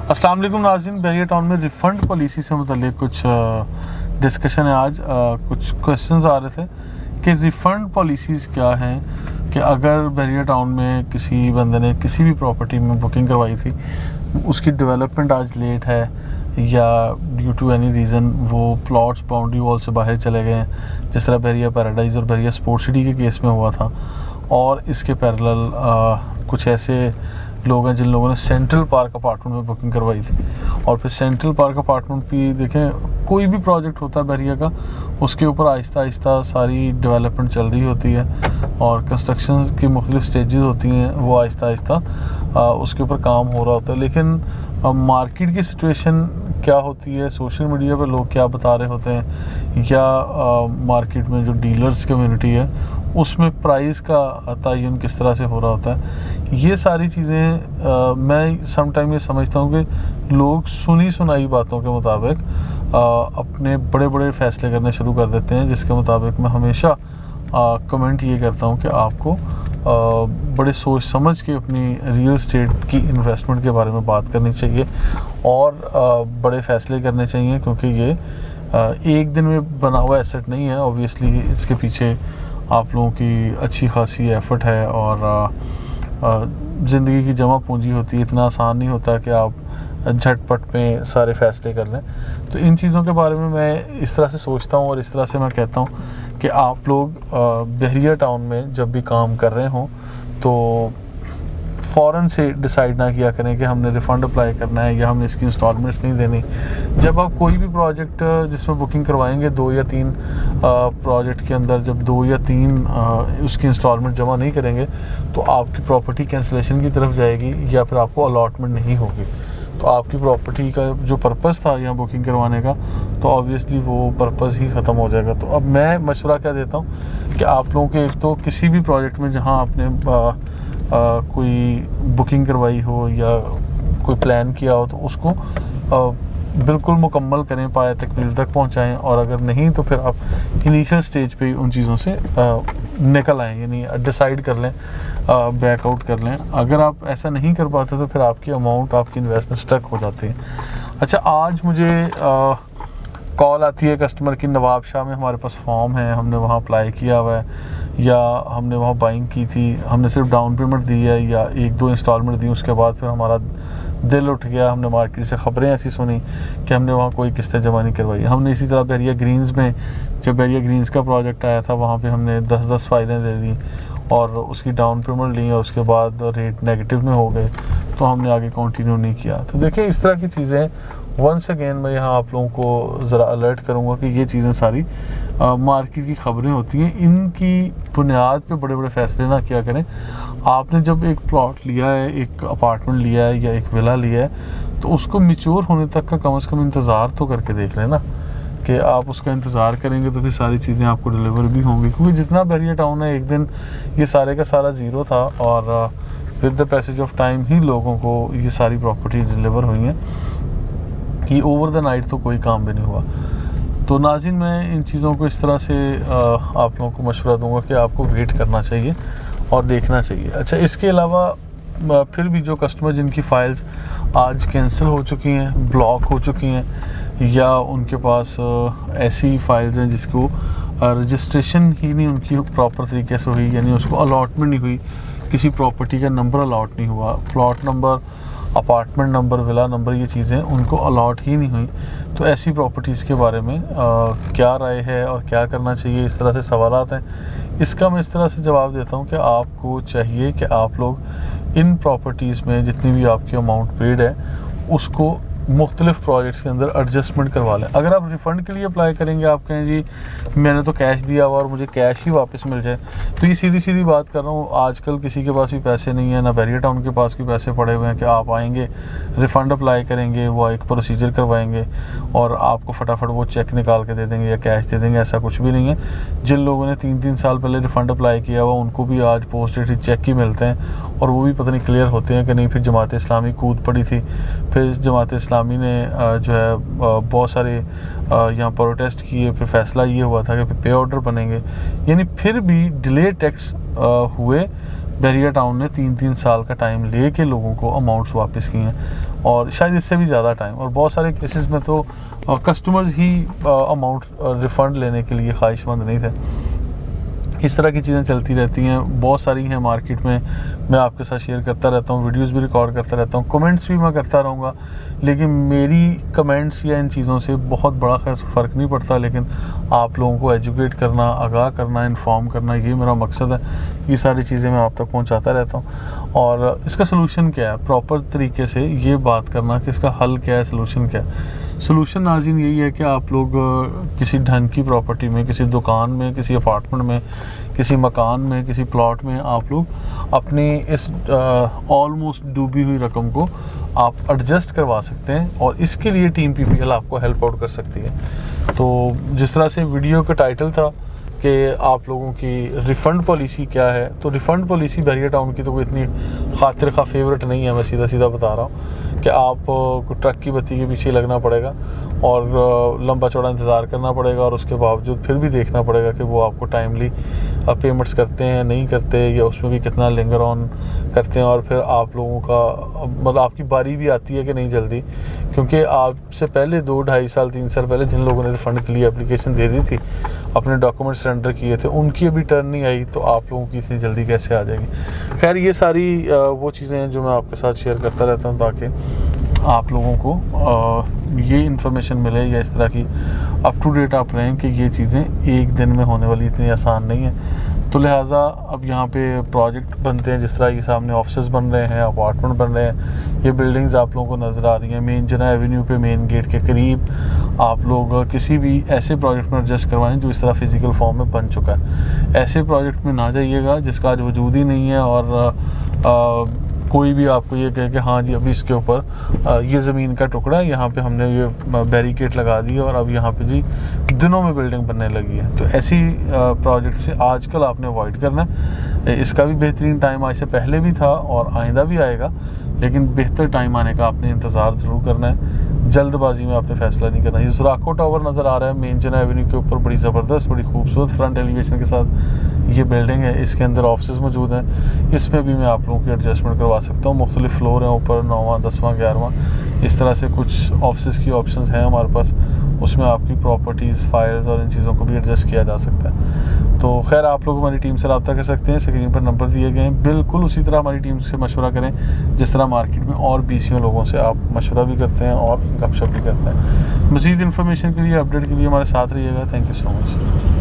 अस्सलाम वालेकुम नाज़रीन, बहरिया टाउन में रिफ़ंड पॉलिसी से मुतल्लिक कुछ डिस्कशन है आज। कुछ क्वेश्चंस आ रहे थे कि रिफ़ंड पॉलिसीज़ क्या हैं, कि अगर बहरिया टाउन में किसी बंदे ने किसी भी प्रॉपर्टी में बुकिंग करवाई थी, उसकी डेवलपमेंट आज लेट है या ड्यू टू एनी रीज़न वो प्लॉट्स बाउंड्री वॉल से बाहर चले गए हैं, जिस तरह बहरिया पैराडाइज़ और बहरिया स्पोर्ट्स सिटी के केस में हुआ था। और इसके पैरेलल कुछ ऐसे लोग हैं जिन लोगों ने सेंट्रल पार्क अपार्टमेंट में बुकिंग करवाई थी, और फिर सेंट्रल पार्क अपार्टमेंट भी देखें, कोई भी प्रोजेक्ट होता है बहरिया का, उसके ऊपर आहिस्ता आहिस्ता सारी डेवलपमेंट चल रही होती है और कंस्ट्रक्शन की मुख्तलिफ स्टेजेस होती हैं, वो आहिस्ता आहिस्ता उसके ऊपर काम हो रहा होता है। लेकिन मार्केट की सिचुएशन क्या होती है, सोशल मीडिया पर लोग क्या बता रहे होते हैं, या मार्केट में जो डीलर्स कम्युनिटी है उसमें प्राइस का तयन किस तरह से हो रहा होता है, ये सारी चीज़ें मैं समटाइम ये समझता हूँ कि लोग सुनी सुनाई बातों के मुताबिक अपने बड़े बड़े फ़ैसले करने शुरू कर देते हैं, जिसके मुताबिक मैं हमेशा कमेंट ये करता हूँ कि आपको बड़े सोच समझ के अपनी रियल एस्टेट की इन्वेस्टमेंट के बारे में बात करनी चाहिए और बड़े फ़ैसले करने चाहिए, क्योंकि ये एक दिन में बना हुआ एसेट नहीं है। ऑब्वियसली इसके पीछे आप लोगों की अच्छी खासी एफ़र्ट है और ज़िंदगी की जमा पूंजी होती है। इतना आसान नहीं होता कि आप झटपट में सारे फ़ैसले कर लें। तो इन चीज़ों के बारे में मैं इस तरह से सोचता हूँ और इस तरह से मैं कहता हूँ कि आप लोग बहरिया टाउन में जब भी काम कर रहे हों तो फ़ौरन से डिसाइड ना किया करें कि हमने रिफ़ंड अप्लाई करना है या हमने इसकी इंस्टॉलमेंट्स नहीं देनी। जब आप कोई भी प्रोजेक्ट जिसमें बुकिंग करवाएंगे, 2 या 3 प्रोजेक्ट के अंदर जब 2 या 3 उसकी इंस्टॉलमेंट जमा नहीं करेंगे तो आपकी प्रॉपर्टी कैंसिलेशन की तरफ जाएगी या फिर आपको अलॉटमेंट नहीं होगी। तो आपकी प्रॉपर्टी का जो पर्पज़ था यहाँ बुकिंग करवाने का, तो ऑब्वियसली वो पर्पज़ ही ख़त्म हो जाएगा। तो अब मैं मशवरा क्या देता हूँ कि आप लोगों के एक तो किसी भी प्रोजेक्ट में जहाँ आपने कोई बुकिंग करवाई हो या कोई प्लान किया हो तो उसको बिल्कुल मुकम्मल करें, पाए तकमील तक पहुंचाएं, और अगर नहीं तो फिर आप इनिशियल स्टेज पे उन चीज़ों से निकल आएँ, यानी डिसाइड कर लें, बैकआउट कर लें। अगर आप ऐसा नहीं कर पाते तो फिर आपकी अमाउंट, आपकी इन्वेस्टमेंट स्टक हो जाती है। अच्छा, आज मुझे कॉल आती है कस्टमर की, नवाब शाह में हमारे पास फॉर्म है, हमने वहाँ अप्लाई किया हुआ है या हमने वहाँ बाइंग की थी, हमने सिर्फ डाउन पेमेंट दी है या 1-2 इंस्टॉलमेंट दी, उसके बाद फिर हमारा दिल उठ गया, हमने मार्केट से ख़बरें ऐसी सुनी कि हमने वहाँ कोई किस्तें जमा नहीं करवाई। हमने इसी तरह बहरिया ग्रीन्स में, जब बहरिया ग्रीन्स का प्रोजेक्ट आया था, वहाँ पे हमने 10-10 फाइलें ले ली और उसकी डाउन पेमेंट ली और उसके बाद रेट नेगेटिव में हो गए तो हमने आगे कंटिन्यू नहीं किया। तो देखिए, इस तरह की चीज़ें वंस अगेन मैं यहाँ आप लोगों को ज़रा अलर्ट करूँगा कि ये चीज़ें सारी मार्केट की ख़बरें होती हैं, इनकी बुनियाद पे बड़े बड़े फ़ैसले ना किया करें। आपने जब एक प्लॉट लिया है, एक अपार्टमेंट लिया है या एक विला लिया है, तो उसको मैच्योर होने तक का कम से कम इंतज़ार तो करके देख लेना, कि आप उसका इंतज़ार करेंगे तो फिर सारी चीज़ें आपको डिलीवर भी होंगी। क्योंकि जितना बहरिया टाउन है, एक दिन ये सारे का सारा ज़ीरो था और with the passage of time ही लोगों को ये सारी प्रॉपर्टी डिलीवर हुई हैं, कि ओवर द नाइट तो कोई काम भी नहीं हुआ। तो नाज़रीन, मैं इन चीज़ों को इस तरह से आप लोगों को मशवरा दूंगा कि आपको वेट करना चाहिए और देखना चाहिए। अच्छा, इसके अलावा फिर भी जो कस्टमर जिनकी फ़ाइल्स आज कैंसिल हो चुकी हैं, ब्लॉक हो चुकी हैं, या उनके पास ऐसी फ़ाइल्स हैं जिसको रजिस्ट्रेशन ही नहीं उनकी प्रॉपर तरीके से हुई, यानी उसको अलॉटमेंट नहीं हुई, किसी प्रॉपर्टी का नंबर अलॉट नहीं हुआ, plot number, apartment number, villa number, ये चीज़ें उनको अलॉट ही नहीं हुई, तो ऐसी प्रॉपर्टीज़ के बारे में क्या राय है और क्या करना चाहिए, इस तरह से सवालात हैं। इसका मैं इस तरह से जवाब देता हूँ कि आपको चाहिए कि आप लोग इन प्रॉपर्टीज़ में जितनी भी आपकी अमाउंट पेड है उसको मुख्तलिफ़ प्रोजेक्ट्स के अंदर एडजस्टमेंट करवा लें। अगर आप रिफ़ंड के लिए अप्लाई करेंगे, आप कहें जी मैंने तो कैश दिया हुआ और मुझे कैश ही वापस मिल जाए, तो ये सीधी सीधी बात कर रहा हूँ, आजकल किसी के पास भी पैसे नहीं है, ना बहरिया टाउन के पास भी पैसे पड़े हुए हैं कि आप आएंगे, रिफ़ंड अप्लाई करेंगे, वो एक प्रोसीजर करवाएंगे और आपको फटाफट वो चेक निकाल के दे देंगे या कैश दे देंगे। ऐसा कुछ भी नहीं है। जिन लोगों ने 3-3 साल पहले रिफ़ंड अप्लाई किया हुआ, उनको भी आज पोस्ट डेटेड चेक ही मिलते हैं और वो भी पता नहीं क्लियर होते हैं कि नहीं। फिर जमात इस्लामी कूद पड़ी थी, फिर जमात इस्लामी ने जो है बहुत सारे यहाँ प्रोटेस्ट किए, फिर फैसला ये हुआ था कि पे ऑर्डर बनेंगे, यानी फिर भी डिले टैक्स हुए बैरिया टाउन ने 3-3 साल का टाइम ले के लोगों को अमाउंट्स वापस किए हैं और शायद इससे भी ज़्यादा टाइम, और बहुत सारे केसेस में तो कस्टमर्स ही अमाउंट रिफ़ंड लेने के लिए ख्वाहिशमंद नहीं थे। इस तरह की चीज़ें चलती रहती हैं, बहुत सारी हैं मार्केट में। मैं आपके साथ शेयर करता रहता हूँ, वीडियोस भी रिकॉर्ड करता रहता हूँ, कमेंट्स भी मैं करता रहूँगा, लेकिन मेरी कमेंट्स या इन चीज़ों से बहुत बड़ा खैर फ़र्क नहीं पड़ता। लेकिन आप लोगों को एजुकेट करना, आगाह करना, इन्फॉर्म करना, ये मेरा मकसद है। ये सारी चीज़ें मैं आप तक पहुँचाता रहता हूँ। और इसका सलूशन क्या है, प्रॉपर तरीके से ये बात करना कि इसका हल क्या है, सलूशन क्या है। सलूशन नाज़रीन यही है कि आप लोग किसी ढंग की प्रॉपर्टी में, किसी दुकान में, किसी अपार्टमेंट में, किसी मकान में, किसी प्लॉट में आप लोग अपनी इस ऑलमोस्ट डूबी हुई रकम को आप एडजस्ट करवा सकते हैं, और इसके लिए टीम PPL आपको हेल्प आउट कर सकती है। तो जिस तरह से वीडियो का टाइटल था कि आप लोगों की रिफ़ंड पॉलिसी क्या है, तो रिफ़ंड पॉलिसी बैरिया टाउन की तो कोई इतनी खातिर खा फेवरेट नहीं है। मैं सीधा सीधा बता रहा हूँ कि आप को ट्रक की बत्ती के पीछे लगना पड़ेगा और लंबा चौड़ा इंतज़ार करना पड़ेगा, और उसके बावजूद फिर भी देखना पड़ेगा कि वो आपको टाइमली पेमेंट्स करते हैं, नहीं करते, या उसमें भी कितना लिंगर ऑन करते हैं। और फिर आप लोगों का मतलब आपकी बारी भी आती है कि नहीं जल्दी, क्योंकि आपसे पहले 2, 2.5 साल, 3 साल पहले जिन लोगों ने रिफ़ंड के लिए एप्लीकेशन दे दी थी, अपने डॉक्यूमेंट सरेंडर किए थे, उनकी अभी टर्न नहीं आई, तो आप लोगों की इतनी जल्दी कैसे आ जाएगी। खैर ये सारी वो चीज़ें हैं जो मैं आपके साथ शेयर करता रहता हूँ, ताकि आप लोगों को ये इन्फॉर्मेशन मिले, या इस तरह की अप टू डेट आप रहें कि ये चीज़ें एक दिन में होने वाली इतनी आसान नहीं है। तो लिहाजा अब यहाँ पे प्रोजेक्ट बनते हैं, जिस तरह ये सामने ऑफिसेज बन रहे हैं, अपार्टमेंट बन रहे हैं, ये बिल्डिंग्स आप लोगों को नज़र आ रही हैं मेन जना एवेन्यू पे, मेन गेट के करीब। आप लोग किसी भी ऐसे प्रोजेक्ट में एडजस्ट करवाएं जो इस तरह फिज़िकल फॉर्म में बन चुका है। ऐसे प्रोजेक्ट में ना जाइएगा जिसका आज वजूद ही नहीं है, और कोई भी आपको ये कहे कि हाँ जी अभी इसके ऊपर ये ज़मीन का टुकड़ा है, यहाँ पे हमने ये बैरिकेड लगा दी और अब यहाँ पे जी दिनों में बिल्डिंग बनने लगी है। तो ऐसी प्रोजेक्ट से आजकल आपने अवॉइड करना है। इसका भी बेहतरीन टाइम आज से पहले भी था और आइंदा भी आएगा, लेकिन बेहतर टाइम आने का आपने इंतज़ार ज़रूर करना है। जल्दबाजी में आपने फ़ैसला नहीं करना। ये ज़ुराको टावर नज़र आ रहा है मेन जना एवेन्यू के ऊपर, बड़ी ज़बरदस्त, बड़ी खूबसूरत फ्रंट एलिवेशन के साथ ये बिल्डिंग है। इसके अंदर ऑफिस मौजूद हैं, इसमें भी मैं आप लोगों की एडजस्टमेंट करवा सकता हूँ। मुख्तलिफ फ्लोर हैं, ऊपर 9वां, 10वां, 11वां, इस तरह से कुछ ऑफिस की ऑप्शंस हैं हमारे पास। उसमें आपकी प्रॉपर्टीज़, फाइल्स और इन चीज़ों को भी एडजस्ट किया जा सकता है। तो खैर आप लोग हमारी टीम से रब्ता कर सकते हैं, स्क्रीन पर नंबर दिए गए हैं। बिल्कुल उसी तरह हमारी टीम से मशवरा करें जिस तरह मार्केट में और BCO लोगों से आप मशवरा भी करते हैं और गपशप भी करते हैं। मज़ीद इन्फॉर्मेशन के लिए, अपडेट के लिए हमारे साथ रहिएगा। Thank you so much.